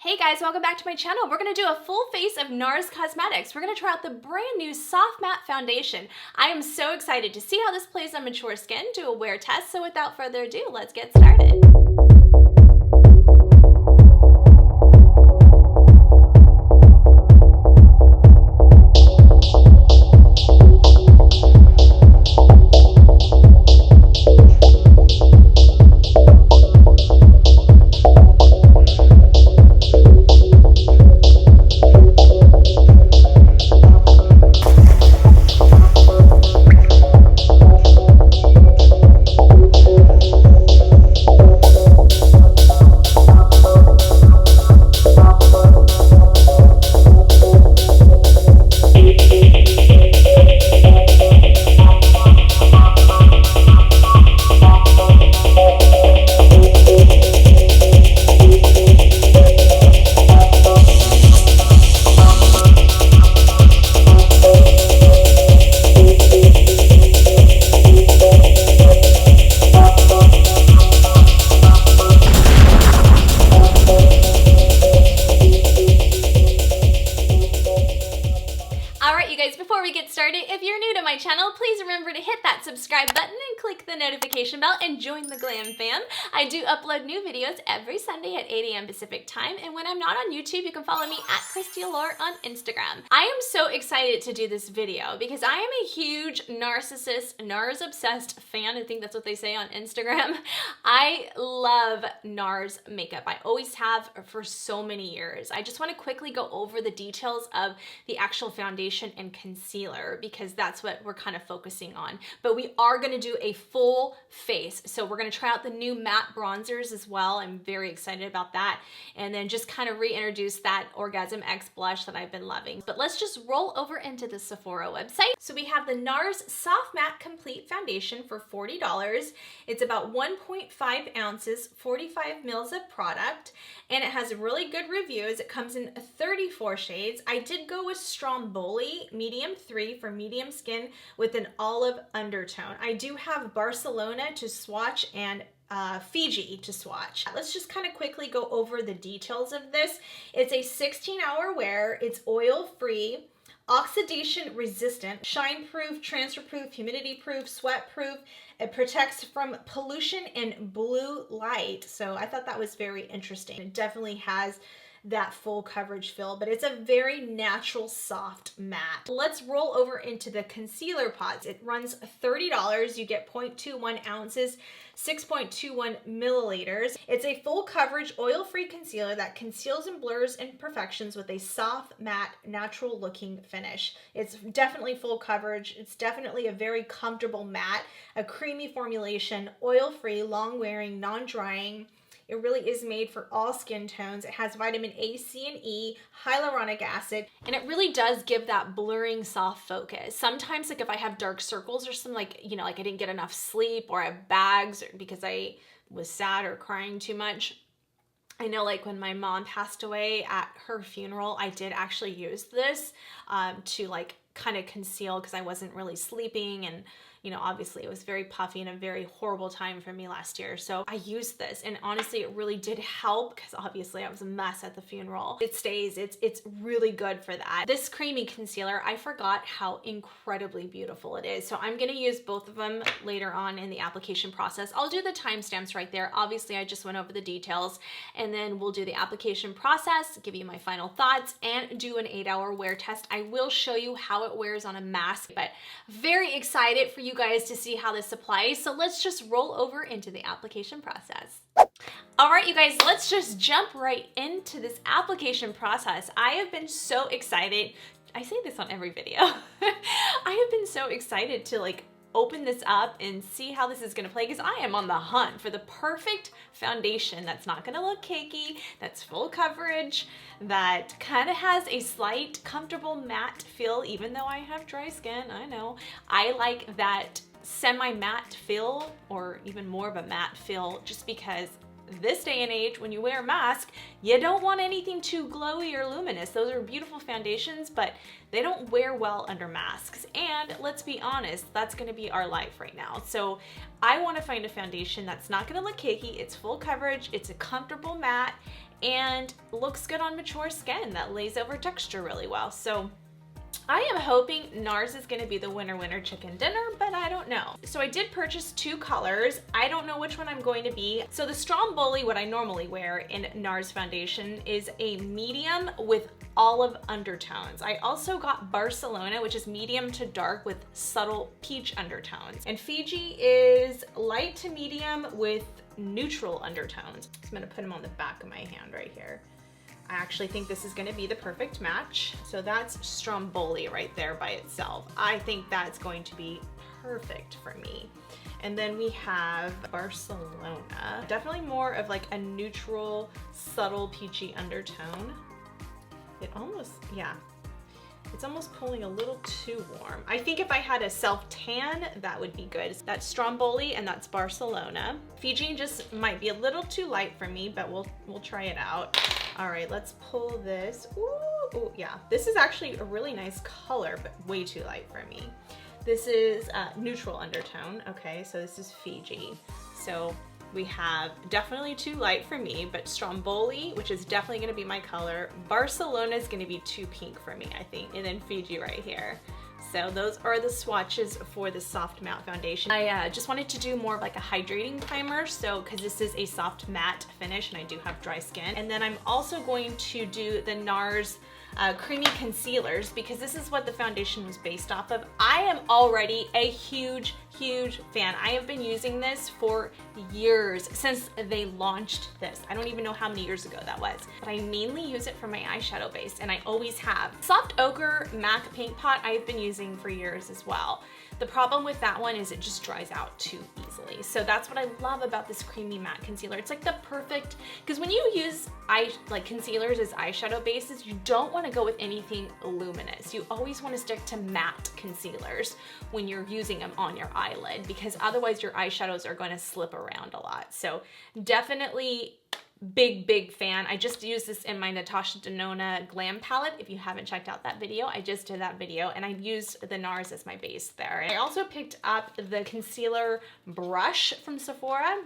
Hey guys, welcome back to my channel. We're gonna do a full face of Nars Cosmetics. We're gonna try out the brand new Soft Matte Foundation. I am so excited to see how this plays on mature skin, do a wear test. So without further ado, let's get started. Before we get started, if you're new to my channel, please remember to hit that subscribe button and click the notification bell and join the glam fam. I do upload new videos every Sunday at 8 a.m. Pacific time, and when I'm not on YouTube, you can follow me at ChristyAllure on Instagram. I am so excited to do this video because I am a huge Nars obsessed fan. I think that's what they say on Instagram. I love Nars makeup. I always have for so many years. I just want to quickly go over the details of the actual foundation and concealer because that's what we're kind of focusing on. But we are going to do a full face. So we're going to try out the new matte bronzers as well. I'm very excited about that. And then just kind of reintroduce that Orgasm X blush that I've been loving. But let's just roll over into the Sephora website. So we have the Nars Soft Matte Complete Foundation for $40. It's about 1.5 ounces, 45 mils of product, and it has really good reviews. It comes in 34 shades. I did go with Stromboli medium 3 for medium skin with an olive undertone. I do have Barcelona to swatch and Fiji to swatch. Let's just kind of quickly go over the details of this. It's a 16-hour wear. It's oil-free, oxidation resistant, shine proof, transfer proof, humidity proof, sweat proof. It protects from pollution and blue light. So I thought that was very interesting. It definitely has that full coverage feel, but it's a very natural soft matte. Let's roll over into the concealer pods. It runs $30. You get 0.21 ounces, 6.21 milliliters. It's a full coverage oil-free concealer that conceals and blurs imperfections with a soft matte natural looking finish. It's definitely full coverage. It's definitely a very comfortable matte, a creamy formulation, oil-free, long wearing, non-drying. It really is made for all skin tones. It has vitamin A, C, and E, hyaluronic acid, and it really does give that blurring soft focus. Sometimes, like if I have dark circles or something, like, you know, like I didn't get enough sleep or I have bags or because I was sad or crying too much. I know like when my mom passed away at her funeral, I did actually use this to like kind of conceal because I wasn't really sleeping, and you know, obviously it was very puffy and a very horrible time for me last year. So I used this, and honestly, it really did help because obviously I was a mess at the funeral. It stays, it's really good for that. This creamy concealer, I forgot how incredibly beautiful it is. So I'm gonna use both of them later on in the application process. I'll do the timestamps right there. Obviously, I just went over the details, and then we'll do the application process, give you my final thoughts, and do an 8-hour wear test. I will show you how it wears on a mask, but very excited for you guys to see how this applies. So let's just roll over into the application process. All right, you guys, let's just jump right into this application process. I have been so excited. I say this on every video. I have been so excited to like open this up and see how this is gonna play because I am on the hunt for the perfect foundation that's not gonna look cakey, that's full coverage, that kind of has a slight comfortable matte feel, even though I have dry skin, I know. I like that semi-matte feel or even more of a matte feel just because this day and age, when you wear a mask, you don't want anything too glowy or luminous. Those are beautiful foundations, but they don't wear well under masks. And let's be honest, that's gonna be our life right now. So I wanna find a foundation that's not gonna look cakey, it's full coverage, it's a comfortable matte, and looks good on mature skin that lays over texture really well. So I am hoping Nars is gonna be the winner chicken dinner, but I don't know. So I did purchase 2 colors. I don't know which one I'm going to be. So the Stromboli, what I normally wear in Nars foundation, is a medium with olive undertones. I also got Barcelona, which is medium to dark with subtle peach undertones. And Fiji is light to medium with neutral undertones. So I'm gonna put them on the back of my hand right here. I actually think this is gonna be the perfect match. So that's Stromboli right there by itself. I think that's going to be perfect for me. And then we have Barcelona. Definitely more of like a neutral, subtle, peachy undertone. It almost, yeah. It's almost pulling a little too warm. I think if I had a self-tan, that would be good. That's Stromboli and that's Barcelona. Fiji just might be a little too light for me, but we'll try it out. All right, let's pull this. Ooh, yeah. This is actually a really nice color, but way too light for me. This is neutral undertone. Okay, so this is Fiji. So we have definitely too light for me, but Stromboli, which is definitely gonna be my color. Barcelona is gonna be too pink for me, I think. And then Fiji right here. So those are the swatches for the soft matte foundation. I just wanted to do more of like a hydrating primer, so because this is a soft matte finish and I do have dry skin. And then I'm also going to do the Nars creamy concealers because this is what the foundation was based off of. I am already a huge fan. I have been using this for years, since they launched this. I don't even know how many years ago that was, but I mainly use it for my eyeshadow base, and I always have. Soft Ochre MAC Paint Pot I've been using for years as well. The problem with that one is it just dries out too easily. So that's what I love about this creamy matte concealer. It's like the perfect, because when you use concealers as eyeshadow bases, you don't want to go with anything luminous. You always want to stick to matte concealers when you're using them on your eyelid, because otherwise your eyeshadows are going to slip around a lot. So definitely big fan. I just used this in my Natasha Denona Glam palette. If you haven't checked out that video, I just did that video, and I used the Nars as my base there. I also picked up the concealer brush from Sephora.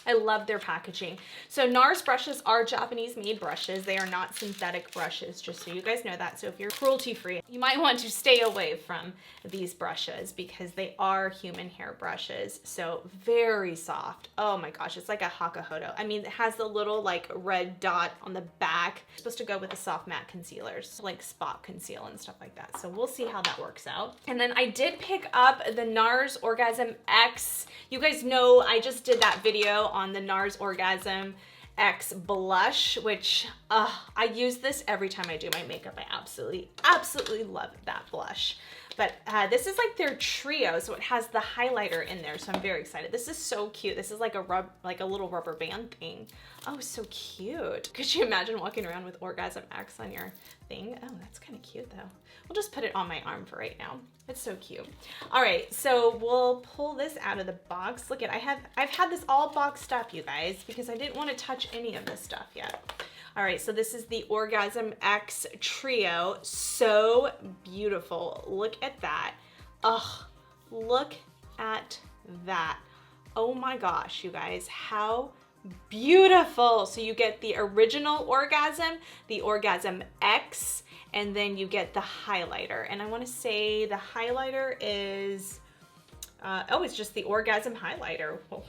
I love their packaging. So Nars brushes are Japanese made brushes. They are not synthetic brushes, just so you guys know that. So if you're cruelty free, you might want to stay away from these brushes because they are human hair brushes. So very soft. Oh my gosh, it's like a Hakuhodo. I mean, it has the little like red dot on the back. It's supposed to go with the soft matte concealers, like spot conceal and stuff like that. So we'll see how that works out. And then I did pick up the Nars Orgasm X. You guys know I just did that video on the Nars Orgasm X blush, which I use this every time I do my makeup. I absolutely love that blush. But this is like their trio, so it has the highlighter in there, so I'm very excited. This is so cute. This is like a little rubber band thing. Oh, so cute. Could you imagine walking around with Orgasm X on your thing? Oh, that's kind of cute though. We'll just put it on my arm for right now. It's so cute. All right, so we'll pull this out of the box. Look at, I've had this all boxed up, you guys, because I didn't want to touch any of this stuff yet. All right, so this is the Orgasm X Trio. So beautiful. Look at that. Ugh, look at that. Oh my gosh, you guys, how beautiful. So you get the original Orgasm, the Orgasm X, and then you get the highlighter. And I want to say the highlighter is, oh, it's just the Orgasm highlighter. Well,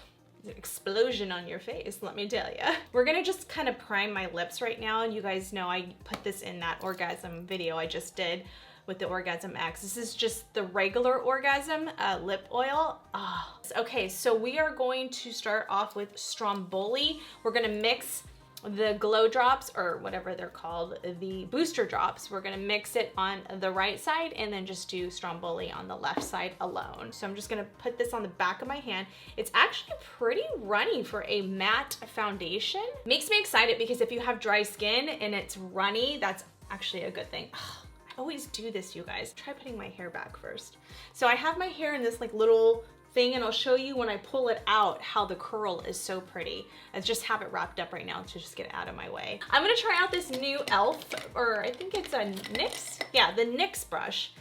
explosion on your face, let me tell you. We're gonna just kind of prime my lips right now, and you guys know I put this in that Orgasm video I just did with the Orgasm X. This is just the regular Orgasm lip oil. Oh. Okay, so we are going to start off with Stromboli. We're gonna mix the glow drops, or whatever they're called, the booster drops. We're gonna mix it on the right side and then just do Stromboli on the left side alone. So I'm just gonna put this on the back of my hand. It's actually pretty runny for a matte foundation. Makes me excited because if you have dry skin and it's runny, that's actually a good thing. I always do this, you guys. Try putting my hair back first. So I have my hair in this like little thing, and I'll show you when I pull it out how the curl is so pretty. I just have it wrapped up right now to just get it out of my way. I'm gonna try out this new e.l.f., or I think it's a NYX. Yeah, the NYX brush.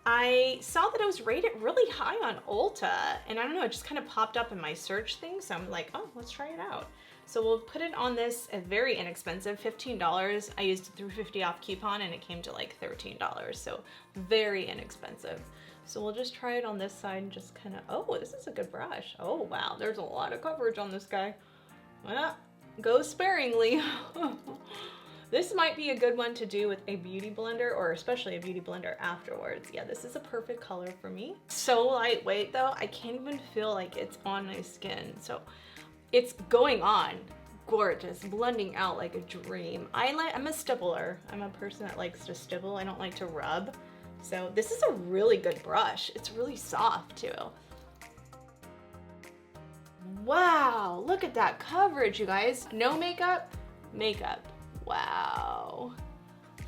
I saw that it was rated really high on Ulta, and I don't know, it just kind of popped up in my search thing, so I'm like, oh, let's try it out. So we'll put it on this, a very inexpensive, $15. I used a $3.50 off coupon and it came to like $13, so very inexpensive. So we'll just try it on this side and just kind of, oh, this is a good brush. Oh wow, there's a lot of coverage on this guy. Well, go sparingly. This might be a good one to do with a beauty blender, or especially a beauty blender afterwards. Yeah, this is a perfect color for me. So lightweight though, I can't even feel like it's on my skin. So it's going on gorgeous, blending out like a dream. I'm a stippler. I'm a person that likes to stipple. I don't like to rub. So this is a really good brush. It's really soft too. Wow, look at that coverage, you guys. No makeup, makeup. Wow.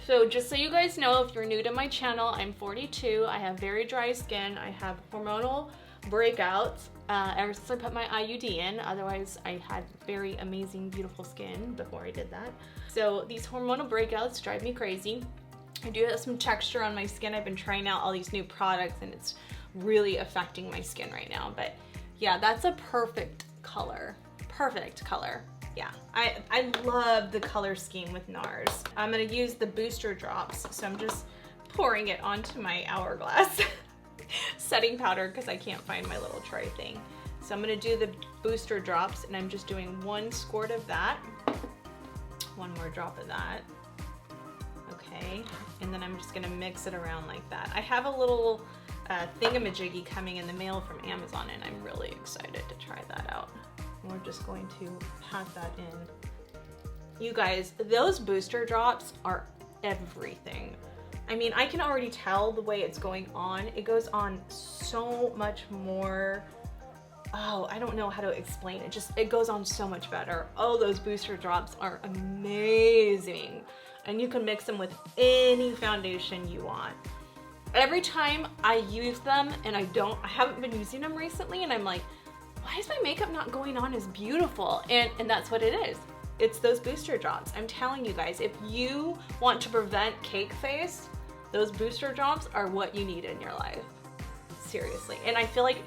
So just so you guys know, if you're new to my channel, I'm 42. I have very dry skin. I have hormonal breakouts ever since I put my IUD in. Otherwise, I had very amazing, beautiful skin before I did that. So these hormonal breakouts drive me crazy. I do have some texture on my skin. I've been trying out all these new products and it's really affecting my skin right now. But yeah, that's a perfect color. Perfect color. Yeah, I love the color scheme with Nars. I'm gonna use the booster drops, so I'm just pouring it onto my hourglass setting powder because I can't find my little tray thing. So I'm gonna do the booster drops and I'm just doing 1 squirt of that, 1 more drop of that. Okay, and then I'm just gonna mix it around like that. I have a little thingamajiggy coming in the mail from Amazon and I'm really excited to try that out. We're just going to pat that in. You guys, those booster drops are everything. I mean, I can already tell the way it's going on. It goes on so much more. Oh, I don't know how to explain it. It goes on so much better. Oh, those booster drops are amazing. And you can mix them with any foundation you want. Every time I use them, and I haven't been using them recently, and I'm like, why is my makeup not going on as beautiful? And that's what it is. It's those booster drops. I'm telling you guys, if you want to prevent cake face, those booster drops are what you need in your life. Seriously. And I feel like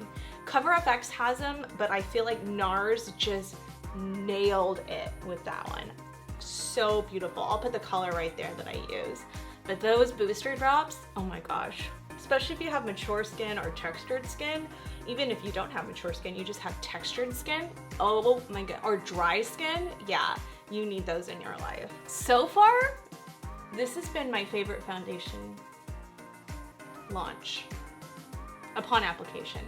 CoverFX has them, but I feel like Nars just nailed it with that one. So beautiful. I'll put the color right there that I use. But those booster drops, oh my gosh. Especially if you have mature skin or textured skin. Even if you don't have mature skin, you just have textured skin. Oh my god, or dry skin. Yeah, you need those in your life. So far, this has been my favorite foundation launch upon application.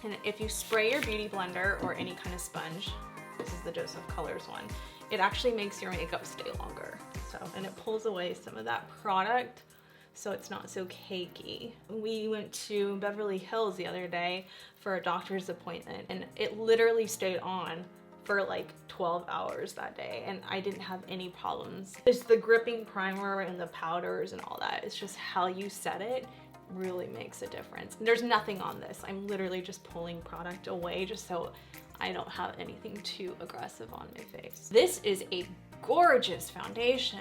And if you spray your beauty blender or any kind of sponge, this is the Dose of Colors one, it actually makes your makeup stay longer. So, and it pulls away some of that product, so it's not so cakey. We went to Beverly Hills the other day for a doctor's appointment and it literally stayed on for like 12 hours that day and I didn't have any problems. It's the gripping primer and the powders and all that. It's just how you set it really makes a difference. And there's nothing on this. I'm literally just pulling product away just so I don't have anything too aggressive on my face. This is a gorgeous foundation.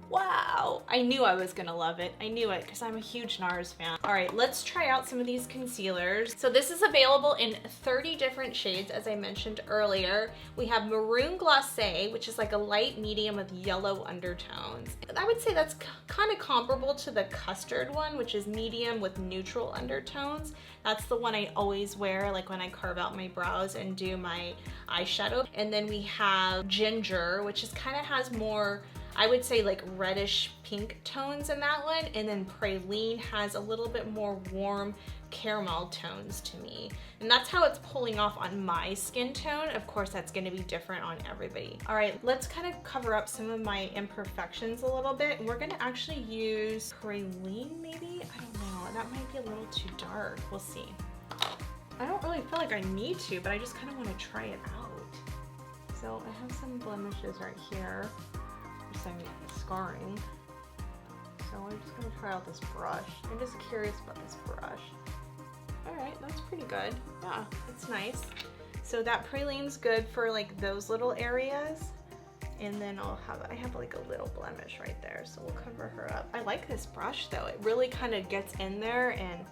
Wow, I knew I was gonna love it. I knew it because I'm a huge Nars fan. All right, let's try out some of these concealers. So this is available in 30 different shades, as I mentioned earlier. We have Maroon Glacé, which is like a light medium with yellow undertones. I would say that's kind of comparable to the custard one, which is medium with neutral undertones. That's the one I always wear, like when I carve out my brows and do my eyeshadow. And then we have Ginger, which is kind of has more, I would say like reddish pink tones in that one. And then Praline has a little bit more warm caramel tones to me. And that's how it's pulling off on my skin tone. Of course, that's gonna be different on everybody. All right, let's kind of cover up some of my imperfections a little bit. We're gonna actually use Praline maybe? I don't know, that might be a little too dark. We'll see. I don't really feel like I need to, but I just kind of want to try it out. So I have some blemishes right here. Some scarring. So I'm just gonna try out this brush. I'm just curious about this brush. All right, that's pretty good. Yeah, it's nice. So that Praline's good for like those little areas. And then I have like a little blemish right there. So we'll cover her up. I like this brush though. It really kind of gets in there and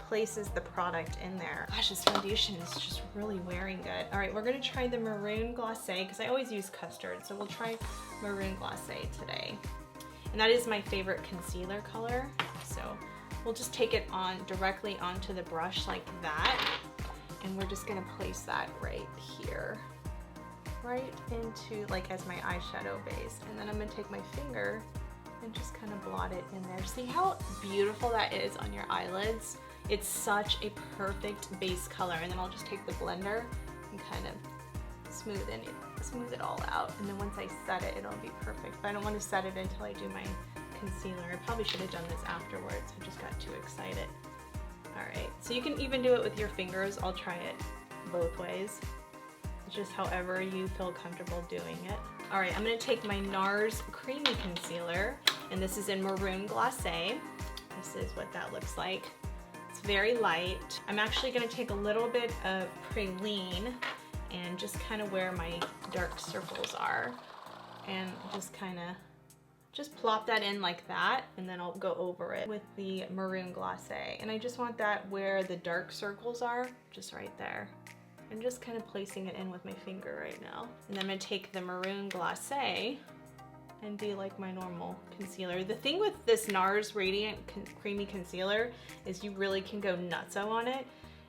places the product in there. Gosh, this foundation is just really wearing good. All right, we're gonna try the Maroon Glacé because I always use custard, so we'll try Maroon Glacé today. And that is my favorite concealer color. So we'll just take it on directly onto the brush like that. And we're just gonna place that right here, right into like as my eyeshadow base. And then I'm gonna take my finger and just kind of blot it in there. See how beautiful that is on your eyelids? It's such a perfect base color. And then I'll just take the blender and kind of smooth it all out. And then once I set it, it'll be perfect. But I don't want to set it until I do my concealer. I probably should have done this afterwards. I just got too excited. All right, so you can even do it with your fingers. I'll try it both ways. It's just however you feel comfortable doing it. All right, I'm gonna take my Nars Creamy Concealer, and this is in Maroon Glacé. This is what that looks like. It's very light. I'm actually gonna take a little bit of Praline and just kind of where my dark circles are, and just plop that in like that, and then I'll go over it with the Maroon Glacé. And I just want that where the dark circles are, just right there. I'm just kind of placing it in with my finger right now. And then I'm gonna take the Maroon Glacé and do like my normal concealer. The thing with this Nars Radiant Creamy Concealer is you really can go nutso on it.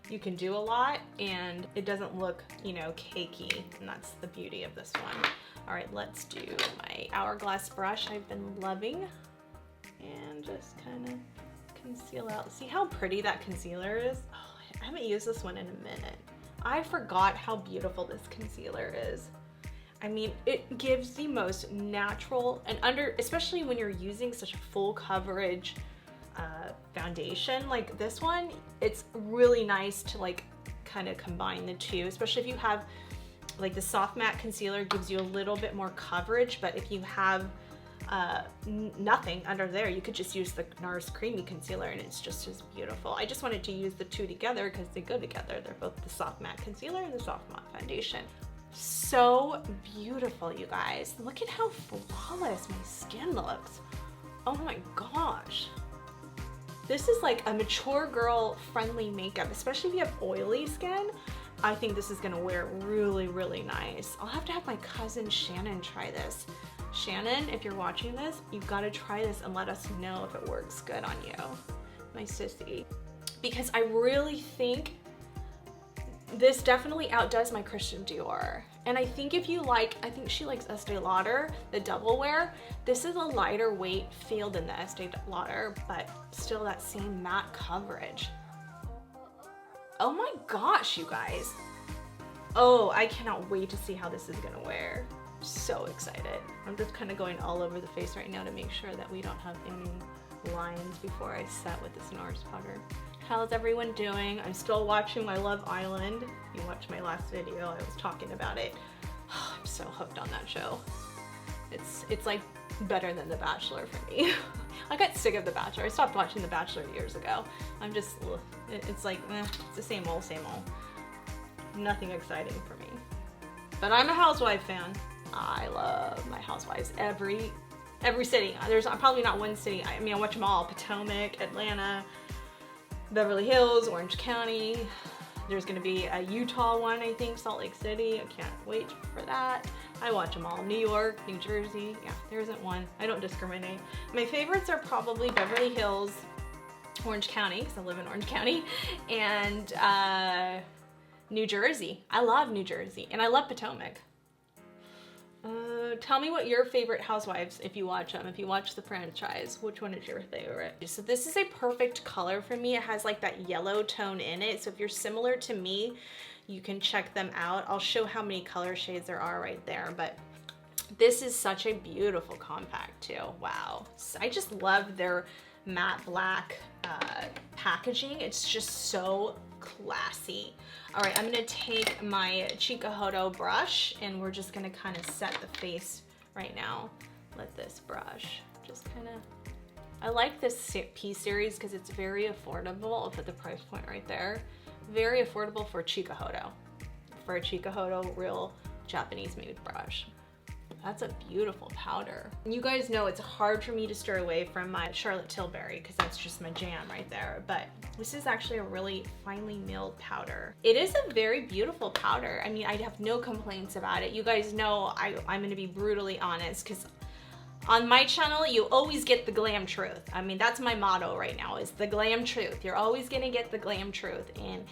You can do a lot and it doesn't look, you know, cakey, and that's the beauty of this one. All right, let's do my Hourglass brush I've been loving, and just kind of conceal out. See how pretty that concealer is? Oh, I haven't used this one in a minute. I forgot how beautiful this concealer is. I mean, it gives the most natural, and especially when you're using such a full coverage foundation like this one, it's really nice to like kind of combine the two, especially if you have like the soft matte concealer gives you a little bit more coverage, but if you have nothing under there, you could just use the Nars Creamy Concealer and it's just as beautiful. I just wanted to use the two together because they go together. They're both the soft matte concealer and the soft matte foundation. So beautiful, you guys. Look at how flawless my skin looks. Oh my gosh. This is like a mature girl friendly makeup, especially if you have oily skin. I think this is gonna wear really, really nice. I'll have to have my cousin Shannon try this. Shannon, if you're watching this, you've gotta try this and let us know if it works good on you, my sissy. Because I really think this definitely outdoes my Christian Dior. And I think if you like, I think she likes Estee Lauder, the double wear. This is a lighter weight feel than the Estee Lauder, but still that same matte coverage. Oh my gosh, you guys. Oh, I cannot wait to see how this is gonna wear. So excited. I'm just kind of going all over the face right now to make sure that we don't have any lines before I set with this Nars powder. How's everyone doing? I'm still watching my Love Island. If you watched my last video, I was talking about it. Oh, I'm so hooked on that show. It's like better than The Bachelor for me. I got sick of The Bachelor. I stopped watching The Bachelor years ago. I'm just, it's like, it's the same old, same old. Nothing exciting for me. But I'm a Housewife fan. I love my Housewives. Every city. There's probably not one city. I mean, I watch them all. Potomac, Atlanta, Beverly Hills, Orange County. There's gonna be a Utah one, I think, Salt Lake City. I can't wait for that. I watch them all. New York, New Jersey. Yeah, there isn't one. I don't discriminate. My favorites are probably Beverly Hills, Orange County, because I live in Orange County, and New Jersey. I love New Jersey, and I love Potomac. Tell me what your favorite Housewives, if you watch them, if you watch the franchise, which one is your favorite? So this is a perfect color for me. It has like that yellow tone in it. So if you're similar to me, you can check them out. I'll show how many color shades there are right there, but this is such a beautiful compact too. Wow. I just love their matte black packaging. It's just so classy. All right, I'm gonna take my Chikuhodo brush and we're just gonna kind of set the face right now with this brush. Just kind of, I like this P series because it's very affordable. I'll put the price point right there. Very affordable for Chikuhodo. For a Chikuhodo real Japanese made brush. That's a beautiful powder. You guys know it's hard for me to steer away from my Charlotte Tilbury because that's just my jam right there. But this is actually a really finely milled powder. It is a very beautiful powder. I mean, I have no complaints about it. You guys know I'm gonna be brutally honest because on my channel, you always get the glam truth. I mean, that's my motto right now, is the glam truth. You're always gonna get the glam truth. And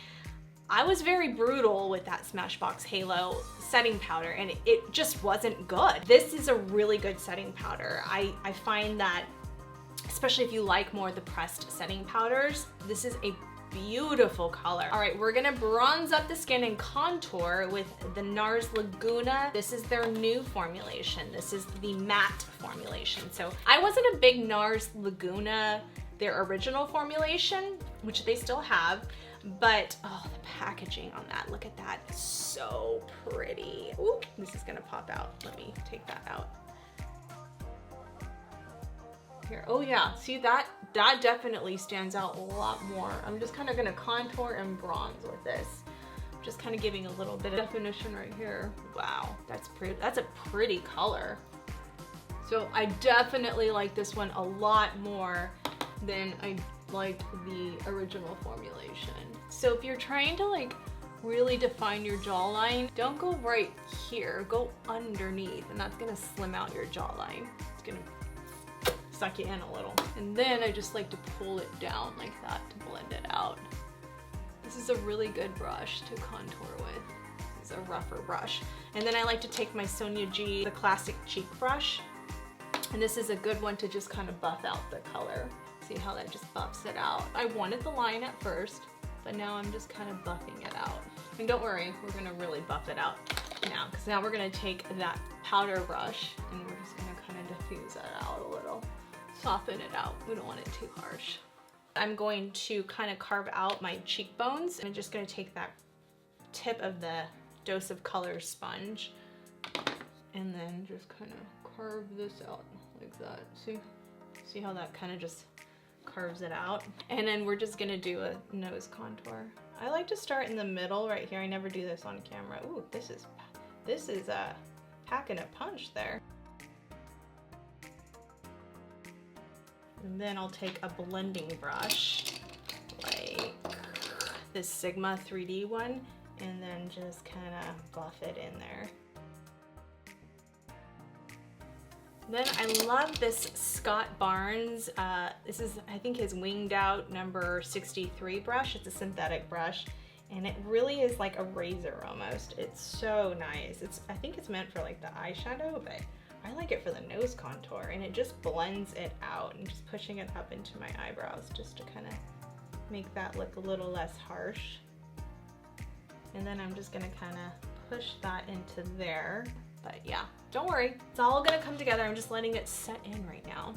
I was very brutal with that Smashbox Halo setting powder, and it just wasn't good. This is a really good setting powder. I find that, especially if you like more of the pressed setting powders, this is a beautiful color. All right, we're gonna bronze up the skin and contour with the Nars Laguna. This is their new formulation. This is the matte formulation. So I wasn't a big Nars Laguna, their original formulation, which they still have, but oh, the packaging on that, look at that, it's so pretty. Ooh, this is gonna pop out. Let me take that out. Here, oh yeah, see that definitely stands out a lot more. I'm just kind of gonna contour and bronze with this. Just kind of giving a little bit of definition right here. Wow, that's pretty, that's a pretty color. So I definitely like this one a lot more than I liked the original formulation. So if you're trying to like really define your jawline, don't go right here, go underneath, and that's gonna slim out your jawline. It's gonna suck you in a little. And then I just like to pull it down like that to blend it out. This is a really good brush to contour with. It's a rougher brush. And then I like to take my Sonia G, the classic cheek brush, and this is a good one to just kind of buff out the color. See how that just buffs it out. I wanted the line at first, but now I'm just kind of buffing it out. And don't worry, we're gonna really buff it out now, because now we're gonna take that powder brush and we're just gonna kind of diffuse that out a little. Soften it out, we don't want it too harsh. I'm going to kind of carve out my cheekbones. I'm just gonna take that tip of the Dose of Color sponge and then just kind of carve this out like that. See how that kind of just carves it out? And then we're just gonna do a nose contour. I like to start in the middle right here. I never do this on camera. Ooh, this is packing a punch there. And then I'll take a blending brush, like this Sigma 3D one, and then just kind of buff it in there. Then I love this Scott Barnes, this is, I think, his Winged Out number 63 brush. It's a synthetic brush, and it really is like a razor almost. It's so nice. I think it's meant for like the eyeshadow, but I like it for the nose contour, and it just blends it out, and just pushing it up into my eyebrows just to kind of make that look a little less harsh. And then I'm just gonna kind of push that into there. But yeah, don't worry, it's all gonna come together. I'm just letting it set in right now.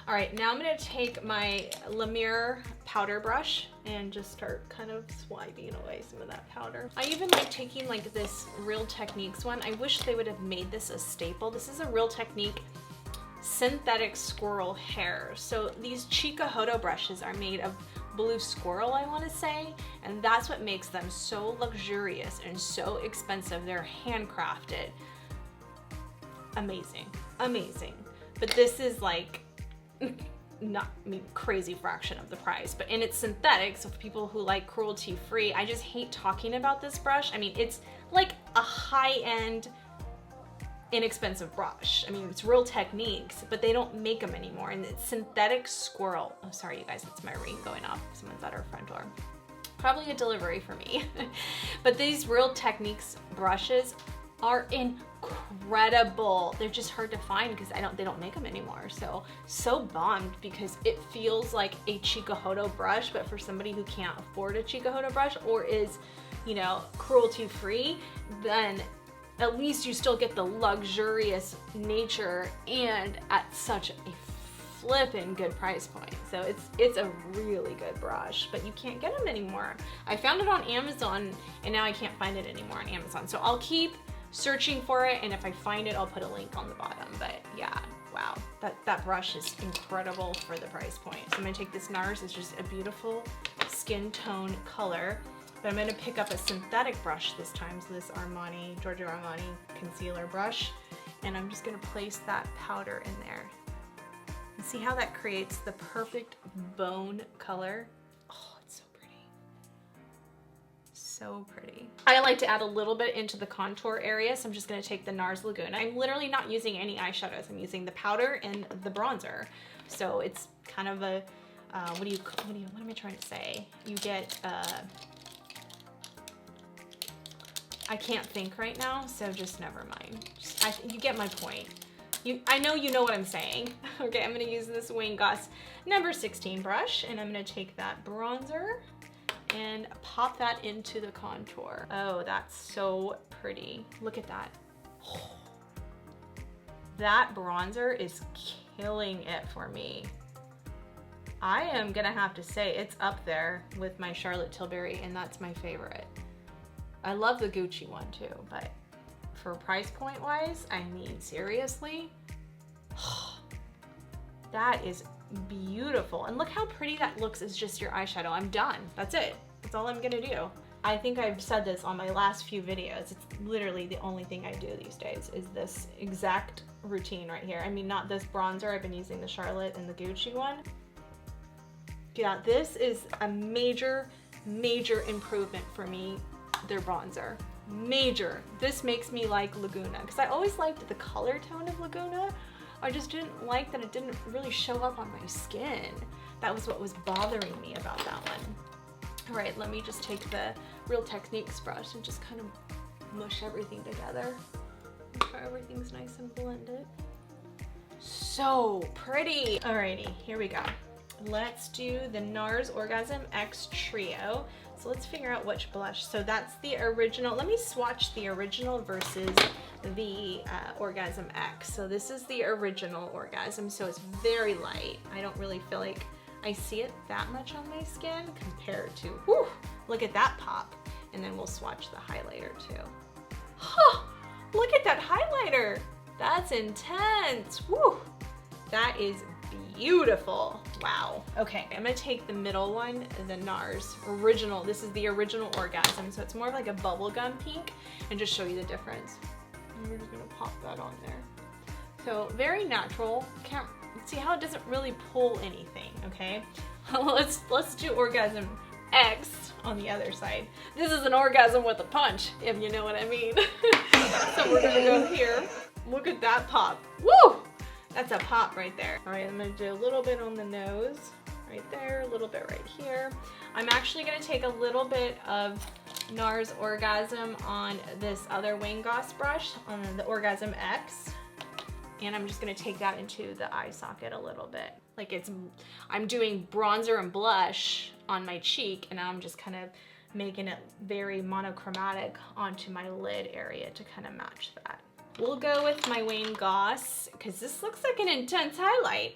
All right, now I'm gonna take my La Mer powder brush and just start kind of swiping away some of that powder. I even like taking like this Real Techniques one. I wish they would have made this a staple. This is a Real Technique synthetic squirrel hair. So these Chikuhodo brushes are made of blue squirrel, I wanna say, and that's what makes them so luxurious and so expensive. They're handcrafted. Amazing, amazing. But this is like, not, I mean, crazy fraction of the price, but and it's synthetic, so for people who like cruelty-free, I just hate talking about this brush. I mean, it's like a high-end, inexpensive brush. I mean, it's Real Techniques, but they don't make them anymore, and it's synthetic squirrel. Oh, sorry, you guys, that's my ring going off. Someone's at our front door. Probably a delivery for me. But these Real Techniques brushes are incredible. They're just hard to find because they don't make them anymore. So bummed, because it feels like a Chikuhodo brush, but for somebody who can't afford a Chikuhodo brush or is, you know, cruelty free, then at least you still get the luxurious nature and at such a flippin' good price point. So it's a really good brush, but you can't get them anymore. I found it on Amazon and now I can't find it anymore on Amazon. So I'll keep searching for it, and if I find it, I'll put a link on the bottom. But yeah, wow, that brush is incredible for the price point. So I'm gonna take this Nars. It's just a beautiful skin tone color, but I'm gonna pick up a synthetic brush this time. So this Giorgio Armani concealer brush, And I'm just gonna place that powder in there. And see how that creates the perfect bone color? Oh, it's so pretty. So pretty. I like to add a little bit into the contour area, so I'm just gonna take the Nars Laguna. I'm literally not using any eyeshadows. I'm using the powder and the bronzer. So it's kind of a, what am I trying to say? You get, I can't think right now, so just never mind. You get my point. I know you know what I'm saying. Okay, I'm gonna use this Wayne Goss number 16 brush, and I'm gonna take that bronzer and pop that into the contour. Oh, that's so pretty. Look at that. Oh, that bronzer is killing it for me. I am gonna have to say it's up there with my Charlotte Tilbury, and that's my favorite. I love the Gucci one too, but for price point wise, I mean, seriously, that is beautiful. And look how pretty that looks as just your eyeshadow. I'm done. That's it. That's all I'm gonna do. I think I've said this on my last few videos. It's literally the only thing I do these days is this exact routine right here. I mean, not this bronzer. I've been using the Charlotte and the Gucci one. Yeah, this is a major, major improvement for me, their bronzer. Major. This makes me like Laguna, because I always liked the color tone of Laguna. I just didn't like that it didn't really show up on my skin. That was what was bothering me about that one. All right, let me just take the Real Techniques brush and just kind of mush everything together. Make sure everything's nice and blended. So pretty. Alrighty, here we go. Let's do the Nars Orgasm X Trio. So let's figure out which blush. So that's the original. Let me swatch the original versus the Orgasm X. So this is the original Orgasm, so it's very light. I don't really feel like I see it that much on my skin compared to, whew, look at that pop. And then we'll swatch the highlighter too. Huh, look at that highlighter. That's intense. Whew, that is beautiful. Wow. Okay, I'm gonna take the middle one, the Nars original. This is the original Orgasm, so it's more of like a bubblegum pink, and just show you the difference. And we're just gonna pop that on there. So very natural. Can't see how it doesn't really pull anything. Okay, let's do Orgasm X on the other side. This is an orgasm with a punch, if you know what I mean. So we're gonna go here. Look at that pop. Woo! That's a pop right there. All right, I'm gonna do a little bit on the nose, right there, a little bit right here. I'm actually gonna take a little bit of Nars Orgasm on this other Wayne Goss brush, on the Orgasm X, and I'm just gonna take that into the eye socket a little bit. Like I'm doing bronzer and blush on my cheek, and now I'm just kind of making it very monochromatic onto my lid area to kind of match that. We'll go with my Wayne Goss, because this looks like an intense highlight.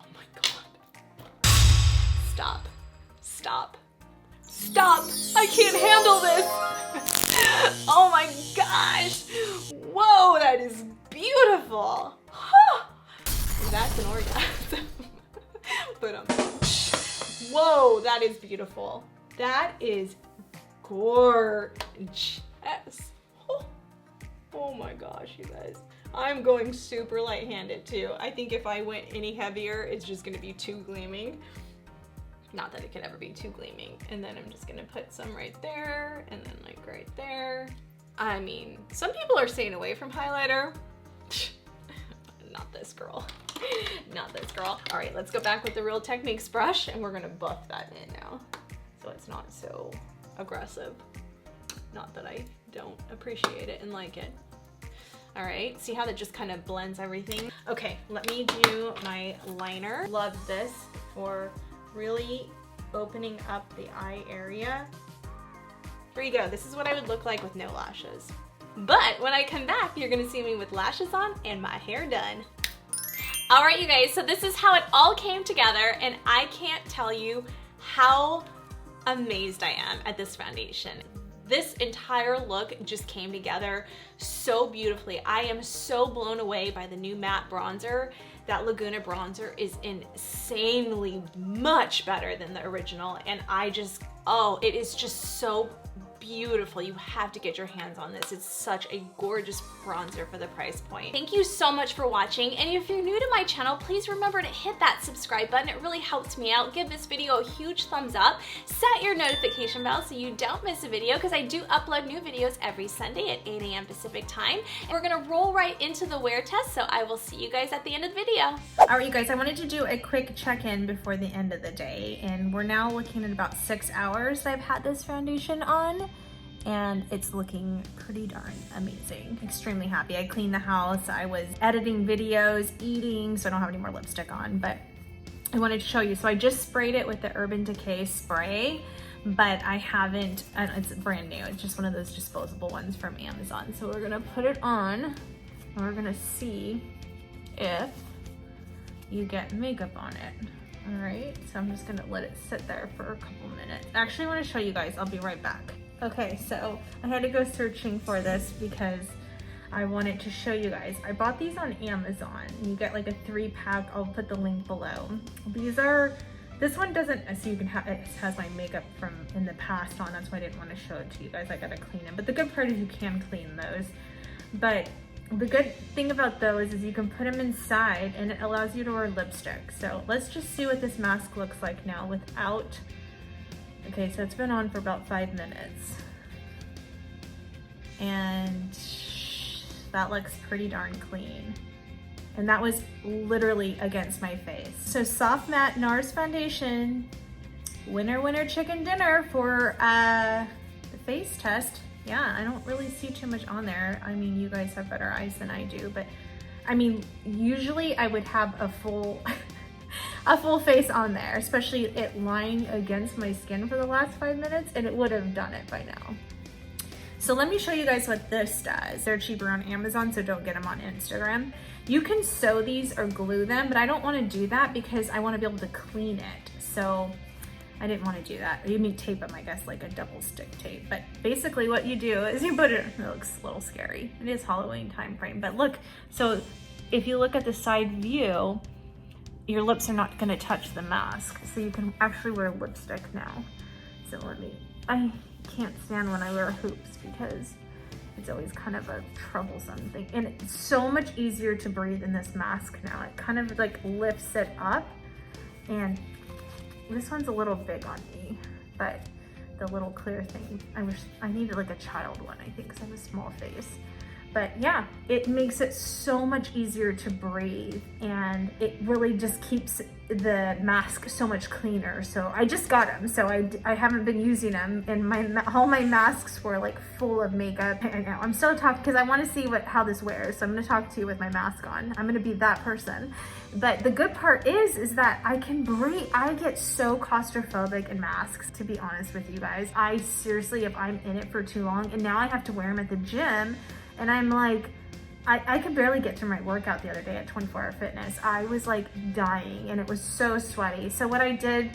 Oh my God. Stop, stop, stop. I can't handle this. Oh my gosh. Whoa, that is beautiful. Huh. That's an orgasm. But whoa, that is beautiful. That is gorgeous. Oh my gosh, you guys. I'm going super light-handed too. I think if I went any heavier, it's just gonna be too gleaming. Not that it could ever be too gleaming. And then I'm just gonna put some right there, and then like right there. I mean, some people are staying away from highlighter. Not this girl. Not this girl. All right, let's go back with the Real Techniques brush, and we're gonna buff that in now, so it's not so aggressive. Not that I don't appreciate it and like it. All right, see how that just kind of blends everything? Okay, let me do my liner. Love this for really opening up the eye area. Here you go. This is what I would look like with no lashes. But when I come back, you're gonna see me with lashes on and my hair done. All right, you guys, so this is how it all came together, and I can't tell you how amazed I am at this foundation. This entire look just came together so beautifully. I am so blown away by the new matte bronzer. That Laguna bronzer is insanely much better than the original, and I just, oh, it is just so beautiful. You have to get your hands on this. It's such a gorgeous bronzer for the price point. Thank you so much for watching, and if you're new to my channel, please remember to hit that subscribe button. It really helps me out. Give this video a huge thumbs up. Set your notification bell so you don't miss a video, because I do upload new videos every Sunday at 8 a.m. Pacific time. And we're gonna roll right into the wear test, so I will see you guys at the end of the video. All right, you guys, I wanted to do a quick check-in before the end of the day, and we're now looking at about 6 hours I've had this foundation on, and it's looking pretty darn amazing. Extremely happy. I cleaned the house, I was editing videos, eating, so I don't have any more lipstick on, but I wanted to show you. So I just sprayed it with the Urban Decay spray, but I haven't, it's brand new. It's just one of those disposable ones from Amazon. So we're gonna put it on, and we're gonna see if you get makeup on it. All right, so I'm just gonna let it sit there for a couple minutes. Actually, I wanna show you guys, I'll be right back. Okay, so I had to go searching for this because I wanted to show you guys. I bought these on Amazon. You get like a 3-pack, I'll put the link below. These are, this one doesn't, so you can have, it has my makeup from in the past on, that's why I didn't wanna show it to you guys. I gotta clean them, but the good part is you can clean those. But the good thing about those is you can put them inside and it allows you to wear lipstick. So let's just see what this mask looks like now without, okay, so it's been on for about 5 minutes. And that looks pretty darn clean. And that was literally against my face. So Soft Matte Nars Foundation, winner, winner, chicken dinner for the face test. Yeah, I don't really see too much on there. I mean, you guys have better eyes than I do, but I mean, usually I would have a full a full face on there, especially it lying against my skin for the last 5 minutes, and it would have done it by now. So let me show you guys what this does. They're cheaper on Amazon, so don't get them on Instagram. You can sew these or glue them, but I don't want to do that because I want to be able to clean it. So I didn't want to do that. You mean tape them, I guess, like a double stick tape. But basically what you do is you put it looks a little scary. It is Halloween time frame, but look, so if you look at the side view, your lips are not gonna touch the mask. So you can actually wear lipstick now. So I can't stand when I wear hoops because it's always kind of a troublesome thing. And it's so much easier to breathe in this mask now. It kind of like lifts it up, and this one's a little big on me, but the little clear thing, I needed like a child one, I think, because I have a small face. But yeah, it makes it so much easier to breathe, and it really just keeps the mask so much cleaner. So I just got them, so I haven't been using them, and all my masks were like full of makeup. I know, I'm still talking because I want to see how this wears, so I'm going to talk to you with my mask on. I'm going to be that person. But the good part is that I can breathe. I get so claustrophobic in masks, to be honest with you guys. I seriously, if I'm in it for too long, and now I have to wear them at the gym, and I'm like, I could barely get to my workout the other day at 24 Hour Fitness. I was like dying, and it was so sweaty. So what I did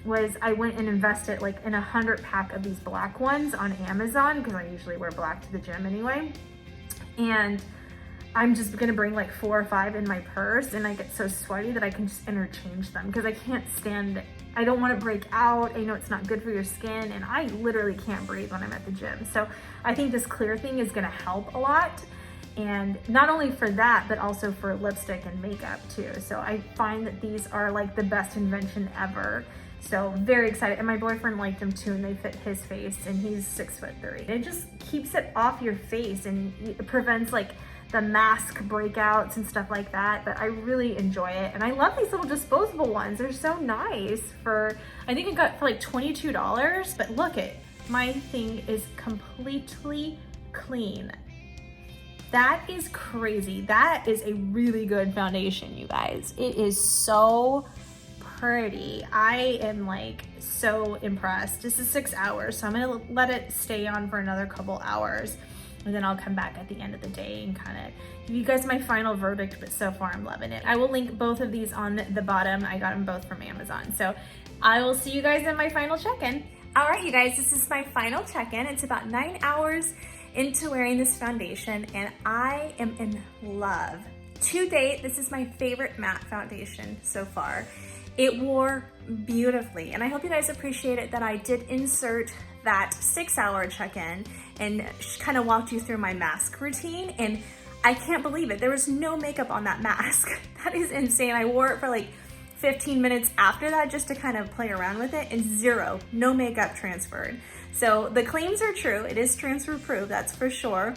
was I went and invested like in a 100-pack of these black ones on Amazon, because I usually wear black to the gym anyway. And I'm just gonna bring like 4 or 5 in my purse, and I get so sweaty that I can just interchange them because I can't stand it. I don't want to break out. I know it's not good for your skin, and I literally can't breathe when I'm at the gym. So I think this clear thing is gonna help a lot. And not only for that, but also for lipstick and makeup too. So I find that these are like the best invention ever. So very excited. And my boyfriend liked them too, and they fit his face, and he's 6'3". It just keeps it off your face, and it prevents like the mask breakouts and stuff like that. But I really enjoy it, and I love these little disposable ones. They're so nice. I think I got for like $22, but look it, my thing is completely clean. That is crazy. That is a really good foundation, you guys. It is so pretty. I am like so impressed. This is 6 hours, so I'm gonna let it stay on for another couple hours, and then I'll come back at the end of the day and kind of give you guys my final verdict, but so far I'm loving it. I will link both of these on the bottom. I got them both from Amazon. So I will see you guys in my final check-in. All right, you guys, this is my final check-in. It's about 9 hours into wearing this foundation, and I am in love. To date, this is my favorite matte foundation so far. It wore beautifully, and I hope you guys appreciate it that I did insert that 6-hour check-in and kind of walked you through my mask routine, and I can't believe it. There was no makeup on that mask. That is insane. I wore it for like 15 minutes after that just to kind of play around with it, and no makeup transferred. So the claims are true. It is transfer proof, that's for sure.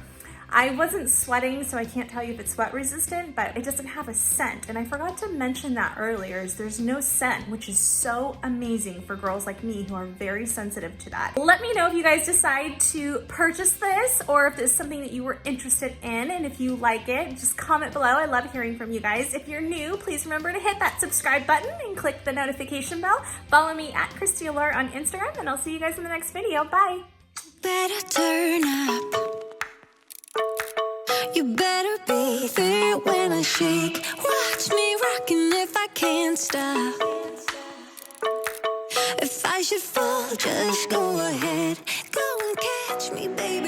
I wasn't sweating, so I can't tell you if it's sweat resistant, but it doesn't have a scent. And I forgot to mention that earlier, is there's no scent, which is so amazing for girls like me who are very sensitive to that. Let me know if you guys decide to purchase this or if this is something that you were interested in, and if you like it, just comment below. I love hearing from you guys. If you're new, please remember to hit that subscribe button and click the notification bell. Follow me at Christy Allure on Instagram, and I'll see you guys in the next video. Bye. Better turn up. You better be there when I shake. Watch me rocking if I can't stop. If I should fall, just go ahead. Go and catch me, baby.